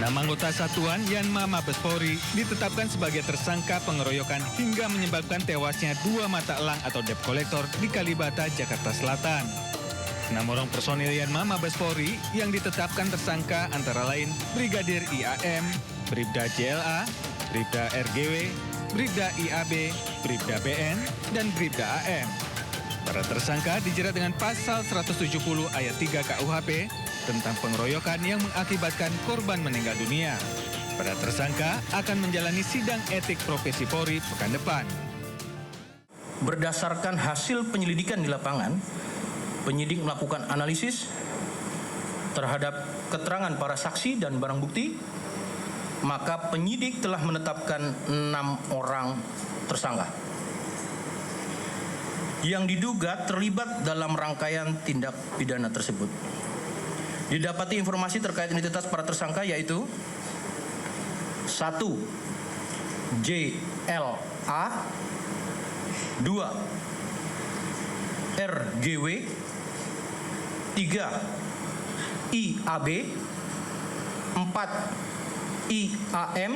6 anggota Satuan Yanma Mabes Polri ditetapkan sebagai tersangka pengeroyokan hingga menyebabkan tewasnya 2 mata elang atau debt collector di Kalibata, Jakarta Selatan. 6 orang personil Yanma Mabes Polri yang ditetapkan tersangka antara lain Brigadir IAM, Bribda JLA, Bribda RGW, Bribda IAB, Bribda BN, dan Bribda AM. Para tersangka dijerat dengan pasal 170 ayat 3 KUHP tentang pengeroyokan yang mengakibatkan korban meninggal dunia. Para tersangka akan menjalani sidang etik profesi Polri pekan depan. Berdasarkan hasil penyelidikan di lapangan, penyidik melakukan analisis terhadap keterangan para saksi dan barang bukti, maka penyidik telah menetapkan 6 orang tersangka yang diduga terlibat dalam rangkaian tindak pidana tersebut. Didapati informasi terkait identitas para tersangka yaitu 1. JLA, 2. RGW, 3. IAB, 4. IAM,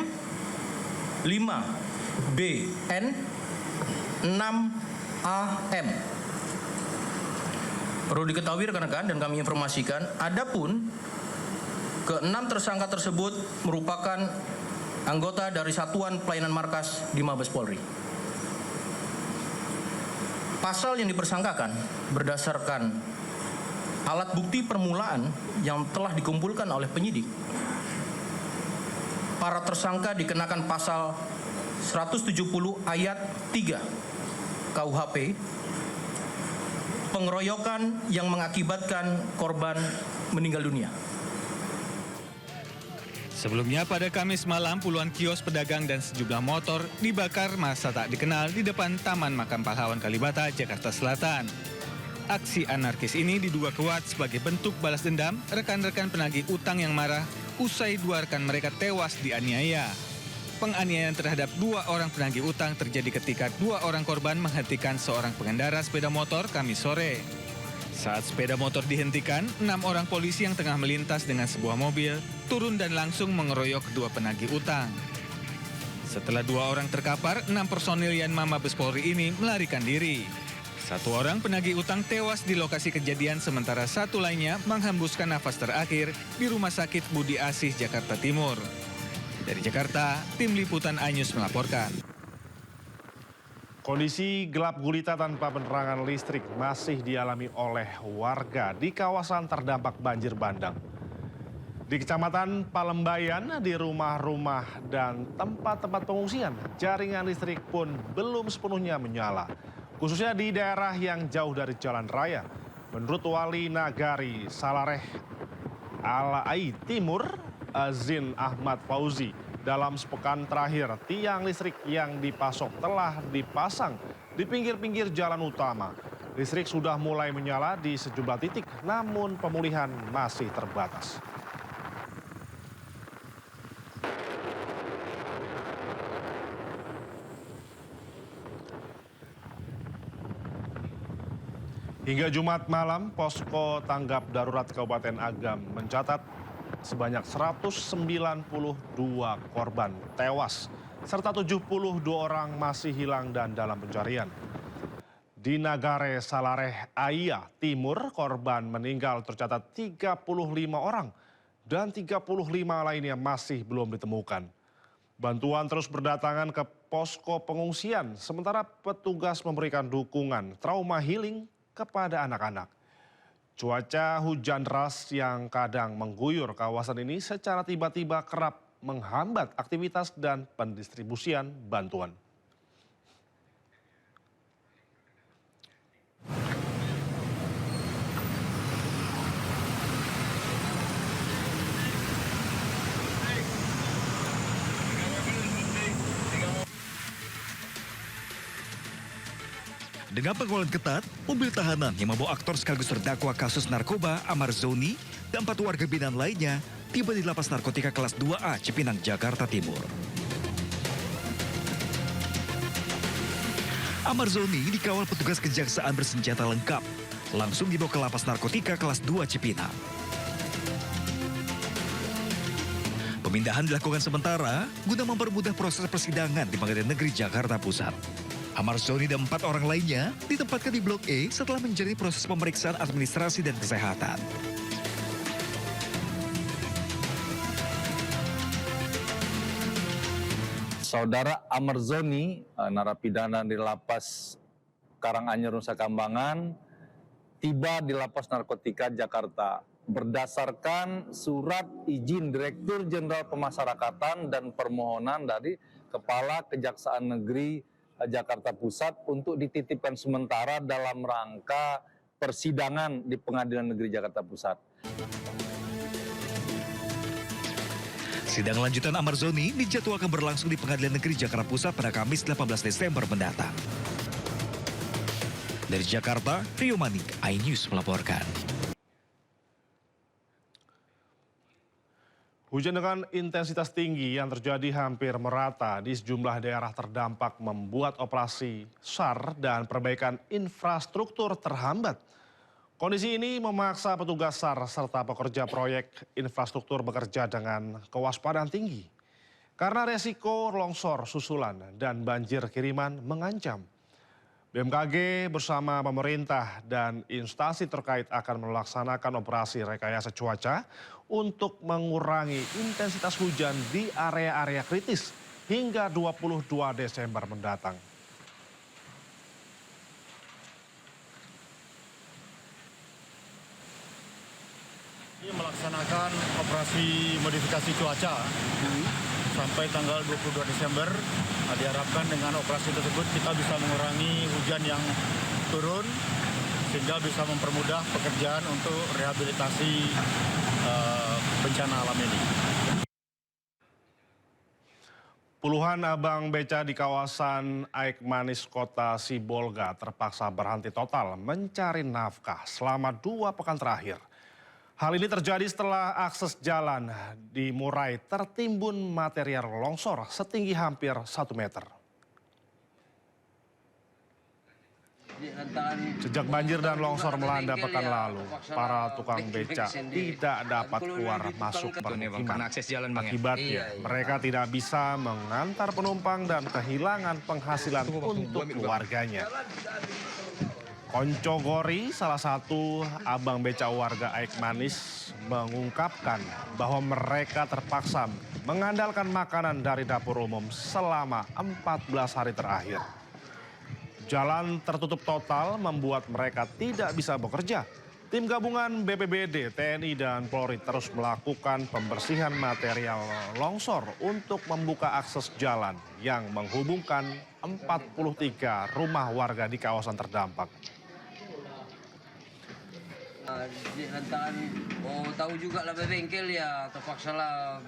5. BN, 6. AM. Perlu diketahui rekan-rekan dan kami informasikan, adapun ke-6 tersangka tersebut merupakan anggota dari Satuan Pelayanan Markas di Mabes Polri. Pasal yang dipersangkakan berdasarkan alat bukti permulaan yang telah dikumpulkan oleh penyidik. Para tersangka dikenakan pasal 170 ayat 3 KUHP, pengeroyokan yang mengakibatkan korban meninggal dunia. Sebelumnya pada Kamis malam puluhan kios pedagang dan sejumlah motor dibakar massa tak dikenal di depan Taman Makam Pahlawan Kalibata, Jakarta Selatan. Aksi anarkis ini diduga kuat sebagai bentuk balas dendam rekan-rekan penagih utang yang marah usai 2 rekan mereka tewas dianiaya. Penganiayaan terhadap 2 orang penagih utang terjadi ketika 2 orang korban menghentikan seorang pengendara sepeda motor Kamis sore. Saat sepeda motor dihentikan, 6 orang polisi yang tengah melintas dengan sebuah mobil turun dan langsung mengeroyok kedua penagih utang. Setelah 2 orang terkapar, 6 personil Yanma Mabes Polri ini melarikan diri. 1 orang penagih utang tewas di lokasi kejadian, sementara 1 lainnya menghembuskan nafas terakhir di Rumah Sakit Budi Asih, Jakarta Timur. Dari Jakarta, tim liputan iNews melaporkan. Kondisi gelap gulita tanpa penerangan listrik masih dialami oleh warga di kawasan terdampak banjir bandang. Di Kecamatan Palembayan, di rumah-rumah dan tempat-tempat pengungsian, jaringan listrik pun belum sepenuhnya menyala, khususnya di daerah yang jauh dari jalan raya. Menurut Wali Nagari Salareh Alai Timur, Azin Ahmad Fauzi, dalam sepekan terakhir tiang listrik yang dipasok telah dipasang di pinggir-pinggir jalan utama. Listrik sudah mulai menyala di sejumlah titik, namun pemulihan masih terbatas. Hingga Jumat malam, Posko Tanggap Darurat Kabupaten Agam mencatat sebanyak 192 korban tewas, serta 72 orang masih hilang dan dalam pencarian. Di Nagare Salareh Aya Timur, korban meninggal tercatat 35 orang dan 35 lainnya masih belum ditemukan. Bantuan terus berdatangan ke posko pengungsian, sementara petugas memberikan dukungan trauma healing kepada anak-anak. Cuaca hujan deras yang kadang mengguyur kawasan ini secara tiba-tiba kerap menghambat aktivitas dan pendistribusian bantuan. Dengan pengawalan ketat, mobil tahanan yang membawa aktor sekaligus terdakwa kasus narkoba Amar Zoni dan 4 warga binaan lainnya tiba di lapas narkotika kelas 2A Cipinang, Jakarta Timur. Amar Zoni dikawal petugas kejaksaan bersenjata lengkap, langsung dibawa ke lapas narkotika kelas 2 Cipinang. Pemindahan dilakukan sementara guna mempermudah proses persidangan di Pengadilan Negeri Jakarta Pusat. Amar Zoni dan 4 orang lainnya ditempatkan di Blok E setelah menjalani proses pemeriksaan administrasi dan kesehatan. Saudara Amar Zoni, narapidana di Lapas Karanganyar Nusa Kambangan, tiba di Lapas Narkotika Jakarta berdasarkan surat izin Direktur Jenderal Pemasyarakatan dan permohonan dari Kepala Kejaksaan Negeri Jakarta Pusat untuk dititipkan sementara dalam rangka persidangan di Pengadilan Negeri Jakarta Pusat. Sidang lanjutan Amar Zoni dijadwalkan berlangsung di Pengadilan Negeri Jakarta Pusat pada Kamis 18 Desember mendatang. Dari Jakarta, Rio Manik, iNews melaporkan. Hujan dengan intensitas tinggi yang terjadi hampir merata di sejumlah daerah terdampak membuat operasi SAR dan perbaikan infrastruktur terhambat. Kondisi ini memaksa petugas SAR serta pekerja proyek infrastruktur bekerja dengan kewaspadaan tinggi. Karena resiko longsor susulan dan banjir kiriman mengancam. BMKG bersama pemerintah dan instansi terkait akan melaksanakan operasi rekayasa cuaca untuk mengurangi intensitas hujan di area-area kritis hingga 22 Desember mendatang. Ini melaksanakan operasi modifikasi cuaca sampai tanggal 22 Desember. Diharapkan dengan operasi tersebut kita bisa mengurangi hujan yang turun sehingga bisa mempermudah pekerjaan untuk rehabilitasi bencana alam ini. Puluhan abang beca di kawasan Aikmanis Kota Sibolga terpaksa berhenti total mencari nafkah selama 2 pekan terakhir. Hal ini terjadi setelah akses jalan di Murai tertimbun material longsor setinggi hampir 1 meter. Sejak banjir dan longsor melanda pekan lalu, para tukang beca tidak dapat keluar masuk permukiman. Akibatnya, mereka tidak bisa mengantar penumpang dan kehilangan penghasilan untuk keluarganya. Konco Gori, salah satu abang beca warga Aikmanis, mengungkapkan bahwa mereka terpaksa mengandalkan makanan dari dapur umum selama 14 hari terakhir. Jalan tertutup total membuat mereka tidak bisa bekerja. Tim gabungan BPBD, TNI, dan Polri terus melakukan pembersihan material longsor untuk membuka akses jalan yang menghubungkan 43 rumah warga di kawasan terdampak. Di lantaran tahu juga lah bengkel ya terpaksa lah